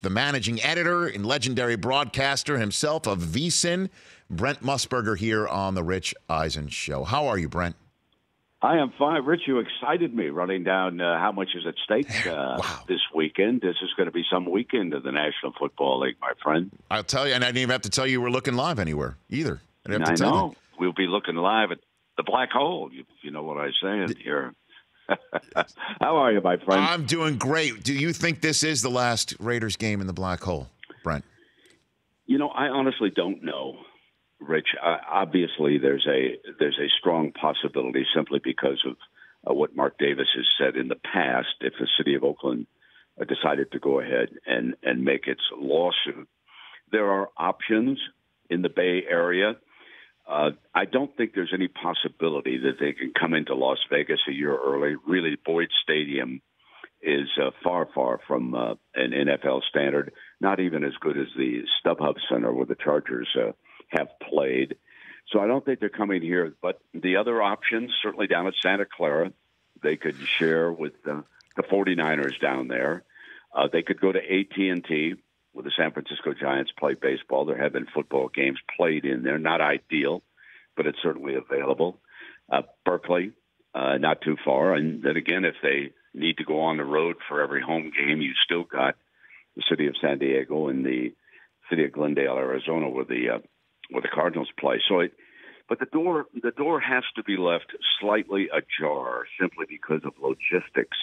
the managing editor and legendary broadcaster himself of VSiN, Brent Musburger, here on the Rich Eisen Show. How are you, Brent? I am fine. Rich, you excited me running down how much is at stake Wow. this weekend. This is going to be some weekend of the National Football League, my friend. I'll tell you, and I didn't even have to tell you we're looking live anywhere either. I know. We'll be looking live at the Black Hole, if you know what I'm saying here. How are you, my friend? I'm doing great. Do you think this is the last Raiders game in the Black Hole, Brent? You know, I honestly don't know, Rich. Obviously, there's a strong possibility simply because of what Mark Davis has said in the past. If the city of Oakland decided to go ahead and make its lawsuit, there are options in the Bay Area. I don't think there's any possibility that they can come into Las Vegas a year early. Really, Boyd Stadium is far from an NFL standard, not even as good as the StubHub Center where the Chargers have played. So I don't think they're coming here. But the other options, certainly down at Santa Clara, they could share with the 49ers down there. They could go to AT&T, where the San Francisco Giants play baseball. There have been football games played in there. Not ideal, but it's certainly available. Berkeley, not too far. And then again, if they need to go on the road for every home game, you still got the city of San Diego and the city of Glendale, Arizona, where the Cardinals play. But the door has to be left slightly ajar simply because of logistics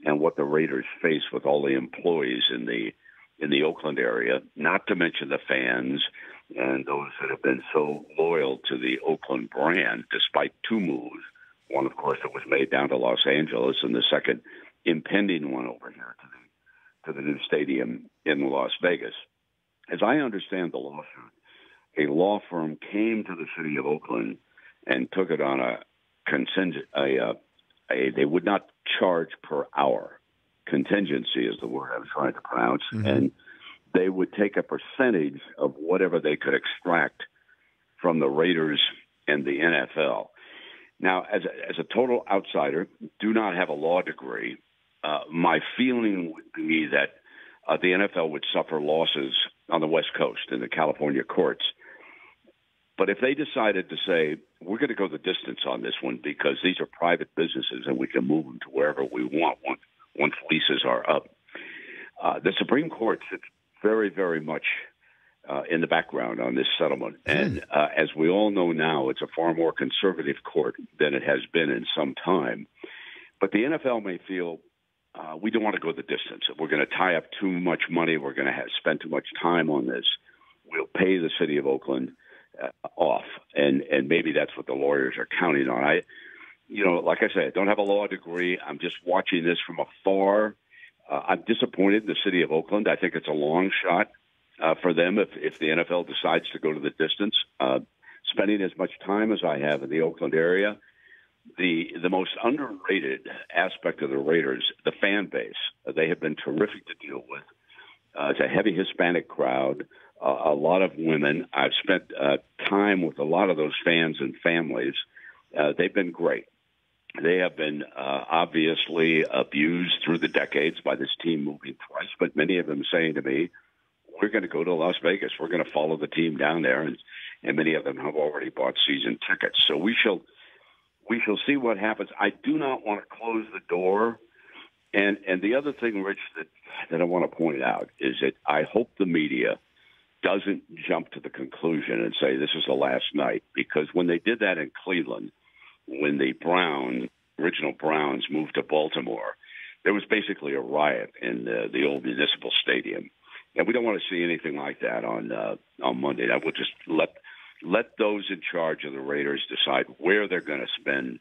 and what the Raiders face with all the employees in the Oakland area, not to mention the fans and those that have been so loyal to the Oakland brand, despite two moves. One, of course, that was made down to Los Angeles, and the second impending one over here to the new stadium in Las Vegas. As I understand the lawsuit, a law firm came to the city of Oakland and took it on a contingent. They would not charge per hour. Contingency is the word I was trying to pronounce, and they would take a percentage of whatever they could extract from the Raiders and the NFL. Now, as a total outsider, do not have a law degree, my feeling would be that the NFL would suffer losses on the West Coast in the California courts. But if they decided to say, we're going to go the distance on this one because these are private businesses and we can move them to wherever we want once leases are up, the Supreme Court sits very, very much in the background on this settlement. And as we all know now, it's a far more conservative court than it has been in some time. But the NFL may feel we don't want to go the distance. We're going to tie up too much money. We're going to spend too much time on this. We'll pay the city of Oakland off. And maybe that's what the lawyers are counting on. Like I said, I don't have a law degree. I'm just watching this from afar. I'm disappointed in the city of Oakland. I think it's a long shot for them if the NFL decides to go to the distance. Spending as much time as I have in the Oakland area, the most underrated aspect of the Raiders, the fan base, they have been terrific to deal with. It's a heavy Hispanic crowd, a lot of women. I've spent time with a lot of those fans and families. They've been great. They have been obviously abused through the decades by this team moving twice, but many of them saying to me, we're going to go to Las Vegas. We're going to follow the team down there, and many of them have already bought season tickets. So we shall see what happens. I do not want to close the door. And the other thing, Rich, that I want to point out is that I hope the media doesn't jump to the conclusion and say this is the last night, because when they did that in Cleveland, when the original Browns moved to Baltimore, there was basically a riot in the old municipal stadium. And we don't want to see anything like that on Monday. I will just let those in charge of the Raiders decide where they're going to spend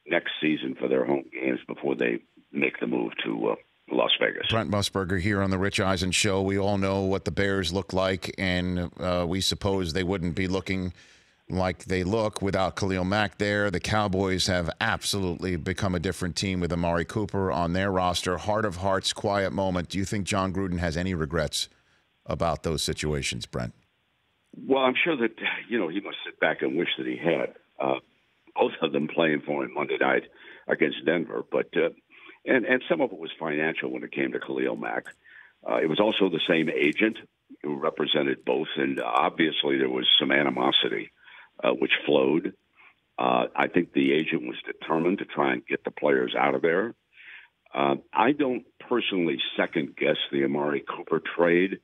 next season for their home games before they make the move to Las Vegas. Brent Musburger here on the Rich Eisen Show. We all know what the Bears look like, and we suppose they wouldn't be looking like they look without Khalil Mack there. The Cowboys have absolutely become a different team with Amari Cooper on their roster. Heart of hearts, quiet moment. Do you think John Gruden has any regrets about those situations, Brent? Well, I'm sure that, he must sit back and wish that he had both of them playing for him Monday night against Denver. But and some of it was financial when it came to Khalil Mack. It was also the same agent who represented both, and obviously there was some animosity which flowed. I think the agent was determined to try and get the players out of there. I don't personally second-guess the Amari Cooper trade.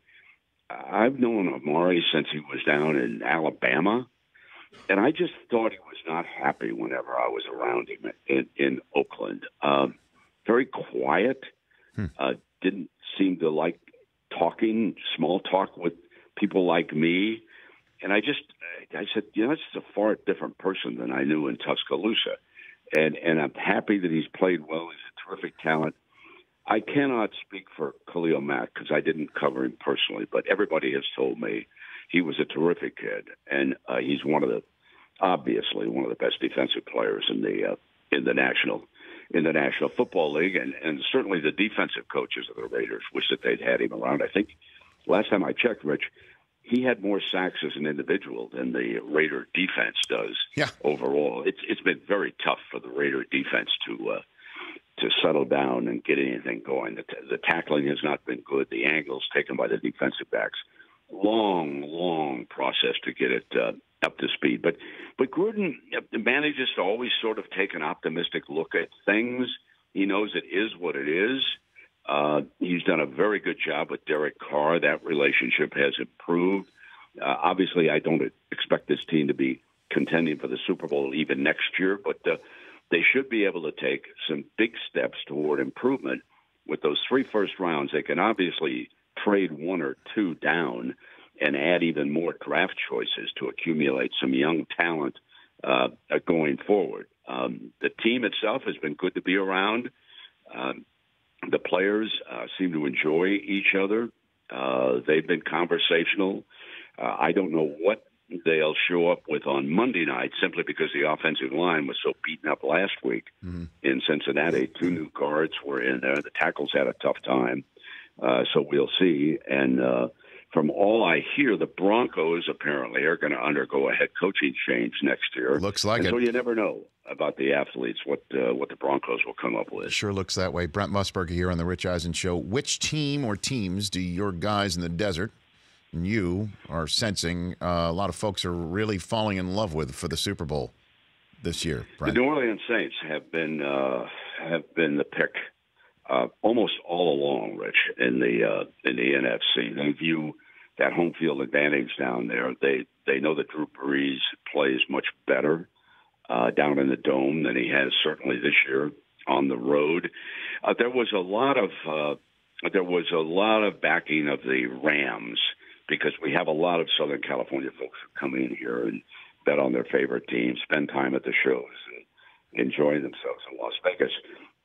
I've known Amari since he was down in Alabama, and I just thought he was not happy whenever I was around him in Oakland. Very quiet, didn't seem to like talking, small talk with people like me. And I said, this is a far different person than I knew in Tuscaloosa. And I'm happy that he's played well. He's a terrific talent. I cannot speak for Khalil Mack because I didn't cover him personally, but everybody has told me he was a terrific kid, and he's obviously one of the best defensive players in the National Football League, and certainly the defensive coaches of the Raiders wish that they'd had him around. I think last time I checked, Rich, he had more sacks as an individual than the Raider defense does. Yeah. Overall. It's been very tough for the Raider defense to settle down and get anything going. The tackling has not been good. The angles taken by the defensive backs, long process to get it up to speed. But Gruden manages to always sort of take an optimistic look at things. He knows it is what it is. He's done a very good job with Derek Carr. That relationship has improved. Obviously, I don't expect this team to be contending for the Super Bowl even next year, but they should be able to take some big steps toward improvement. With those 3 first rounds, they can obviously trade 1 or 2 down and add even more draft choices to accumulate some young talent going forward. The team itself has been good to be around. The players seem to enjoy each other. They've been conversational. I don't know what they'll show up with on Monday night simply because the offensive line was so beaten up last week in Cincinnati. 2 new guards were in there. The tackles had a tough time. So we'll see. And from all I hear, the Broncos apparently are going to undergo a head coaching change next year. Looks like it. So you never know about the athletes, what the Broncos will come up with. Sure looks that way. Brent Musburger here on the Rich Eisen Show. Which team or teams do your guys in the desert and you are sensing a lot of folks are really falling in love with for the Super Bowl this year, Brent? The New Orleans Saints have been the pick almost all along, Rich, in the NFC. They view that home field advantage down there. They know that Drew Brees plays much better down in the Dome than he has certainly this year on the road. There was a lot of backing of the Rams because we have a lot of Southern California folks who come in here and bet on their favorite team, spend time at the shows, and enjoy themselves in Las Vegas.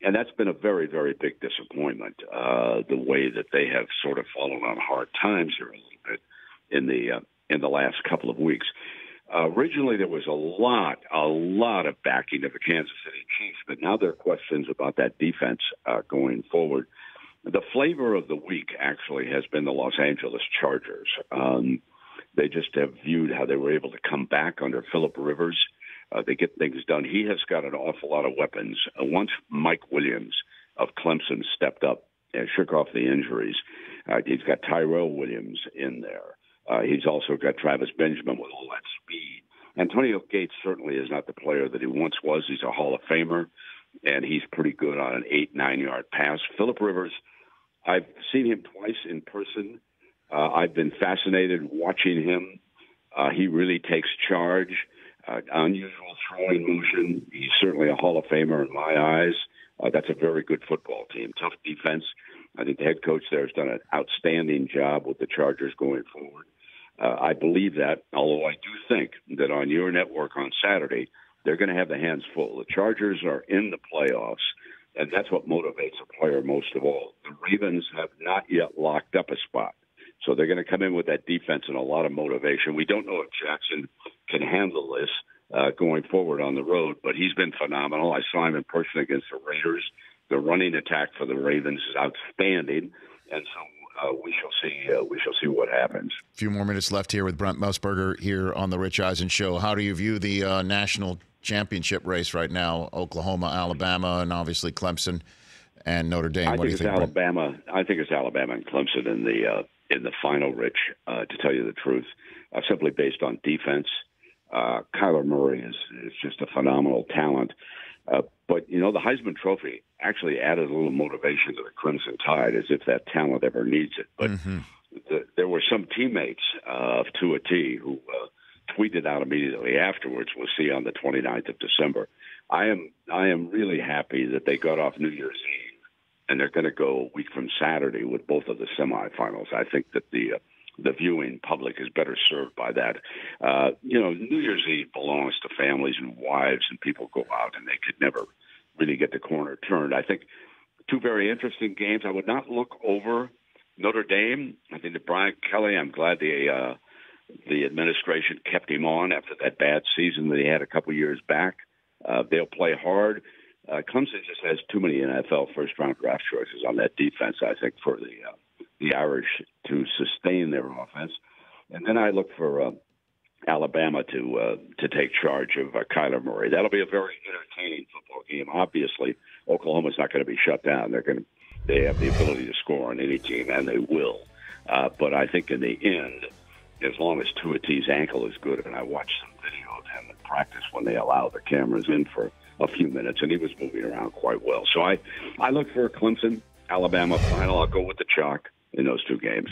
And that's been a very, very big disappointment, the way that they have sort of fallen on hard times here a little bit in the last couple of weeks. Originally, there was a lot of backing of the Kansas City Chiefs, but now there are questions about that defense going forward. The flavor of the week actually has been the Los Angeles Chargers. They just have viewed how they were able to come back under Phillip Rivers. They get things done. He has got an awful lot of weapons. Once Mike Williams of Clemson stepped up and shook off the injuries, he's got Tyrell Williams in there. He's also got Travis Benjamin with all that speed. Antonio Gates certainly is not the player that he once was. He's a Hall of Famer, and he's pretty good on an 8-9-yard pass. Phillip Rivers, I've seen him twice in person. I've been fascinated watching him. He really takes charge. Unusual throwing motion. He's certainly a Hall of Famer in my eyes. That's a very good football team. Tough defense. I think the head coach there has done an outstanding job with the Chargers going forward. I believe that, although I do think that on your network on Saturday, they're going to have the hands full. The Chargers are in the playoffs, and that's what motivates a player most of all. The Ravens have not yet locked up a spot. So they're going to come in with that defense and a lot of motivation. We don't know if Jackson can handle this going forward on the road, but he's been phenomenal. I saw him in person against the Raiders. The running attack for the Ravens is outstanding, and so we shall see what happens. A few more minutes left here with Brent Musburger here on the Rich Eisen Show. How do you view the national championship race right now? Oklahoma, Alabama, and obviously Clemson. and Notre Dame. What do you think, Alabama. I think it's Alabama and Clemson in the final, Rich. To tell you the truth, simply based on defense. Kyler Murray is just a phenomenal talent. But, you know, the Heisman Trophy actually added a little motivation to the Crimson Tide, as if that talent ever needs it. But there were some teammates of Tua T who tweeted out immediately afterwards, we'll see on the 29th of December. I am really happy that they got off New Year's Eve, and they're going to go a week from Saturday with both of the semifinals. I think that the viewing public is better served by that. You know, New Year's Eve belongs to families and wives, and people go out, and they could never really get the corner turned. I think two very interesting games. I would not look over Notre Dame. I think that Brian Kelly, I'm glad the administration kept him on after that bad season that he had a couple years back. They'll play hard. Clemson just has too many NFL first-round draft choices on that defense, I think, for the Irish to sustain their offense. And then I look for Alabama to take charge of Kyler Murray. That'll be a very entertaining football game. Obviously, Oklahoma's not going to be shut down. They have the ability to score on any team, and they will. But I think in the end, as long as Tua T's ankle is good, and I watched some video of him in practice when they allow the cameras in for a few minutes, and he was moving around quite well. So I look for a Clemson-Alabama final. I'll go with the chalk in those two games.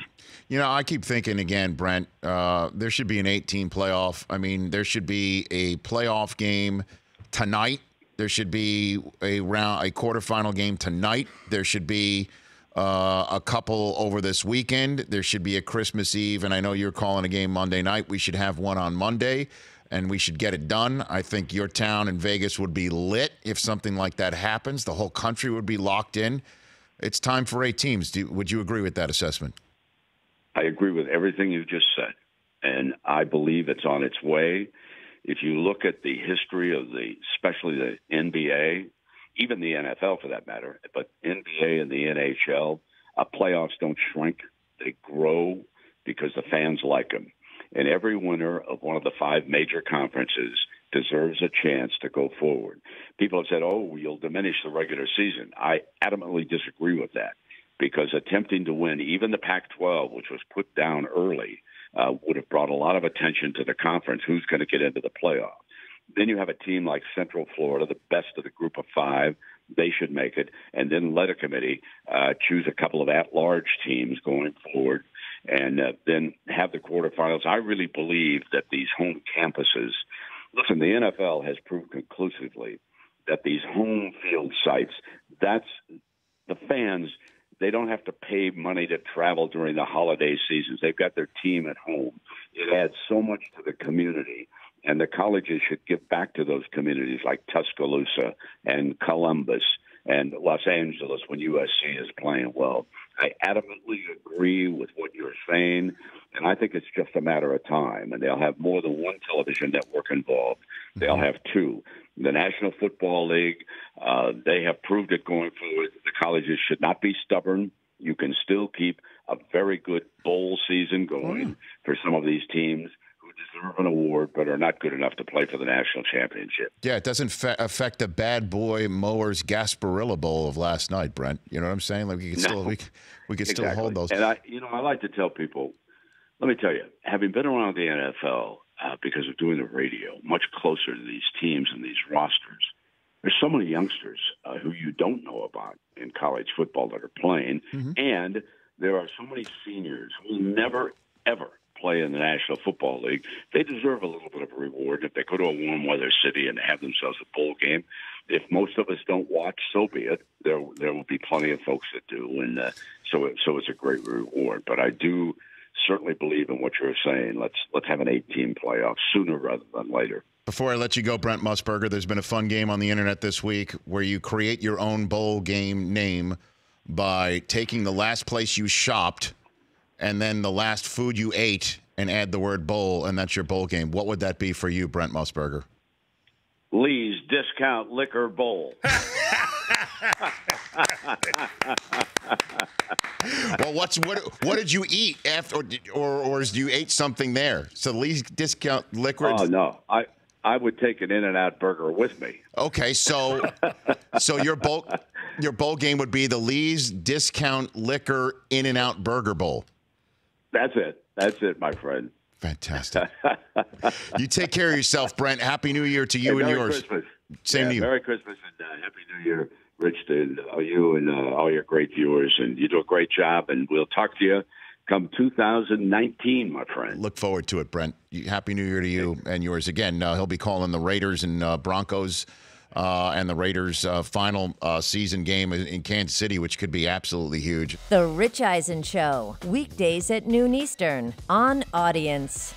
You know, I keep thinking again, Brent, there should be an 8-team playoff. I mean, there should be a playoff game tonight. There should be a quarterfinal game tonight. There should be a couple over this weekend. There should be a Christmas Eve, and I know you're calling a game Monday night. We should have one on Monday, and we should get it done. I think your town in Vegas would be lit if something like that happens. The whole country would be locked in. It's time for 8 teams. Would you agree with that assessment? I agree with everything you just said, and I believe it's on its way. If you look at the history of especially the NBA, even the NFL for that matter, but NBA and the NHL, playoffs don't shrink. They grow because the fans like them. And every winner of one of the 5 major conferences deserves a chance to go forward. People have said, oh, you'll diminish the regular season. I adamantly disagree with that because attempting to win even the Pac-12, which was put down early, would have brought a lot of attention to the conference. Who's going to get into the playoff? Then you have a team like Central Florida, the best of the group of 5. They should make it. And then let a committee choose a couple of at-large teams going forward and then have the quarterfinals. I really believe that these home campuses – listen, the NFL has proved conclusively that these home field sites, that's the fans, they don't have to pay money to travel during the holiday seasons. They've got their team at home. It adds so much to the community, and the colleges should give back to those communities like Tuscaloosa and Columbus and Los Angeles when USC is playing well. I adamantly agree with what you're saying, and I think it's just a matter of time. And they'll have more than one television network involved. They'll have 2. The National Football League, they have proved it going forward. The colleges should not be stubborn. You can still keep a very good bowl season going for some of these teams who deserve an award but are not good enough to play for the national championship. Yeah, it doesn't affect the bad boy Mowers Gasparilla Bowl of last night, Brent. You know what I'm saying? Like we could still hold those. And I like to tell people, let me tell you, having been around the NFL because of doing the radio, much closer to these teams and these rosters, there's so many youngsters who you don't know about in college football that are playing, and there are so many seniors who will never, ever play in the National Football League. They deserve a little bit of a reward if they go to a warm weather city and have themselves a bowl game. If most of us don't watch, so be it. There will be plenty of folks that do, and so it's a great reward. But I do certainly believe in what you're saying. Let's have an 8-team playoff sooner rather than later. Before I let you go, Brent Musburger, there's been a fun game on the internet this week where you create your own bowl game name by taking the last place you shopped and then the last food you ate and add the word bowl, and that's your bowl game. What would that be for you, Brent Musburger? Lee's Discount Liquor Bowl. Well, what did you eat after, or you ate something there? So Lee's Discount Liquor. Oh no, I I would take an In-N-Out burger with me. Okay, so your bowl game would be the Lee's Discount Liquor In-N-Out Burger Bowl. That's it, my friend. Fantastic. You take care of yourself, Brent. Happy New Year to you and Merry yours. Christmas. Same to you. Merry Christmas and Happy New Year, Rich, to you and all your great viewers. And you do a great job, and we'll talk to you come 2019, my friend. Look forward to it, Brent. Happy New Year to you and yours. Again, he'll be calling the Raiders and Broncos and the Raiders' final season game in Kansas City, which could be absolutely huge. The Rich Eisen Show, weekdays at noon Eastern on Audience.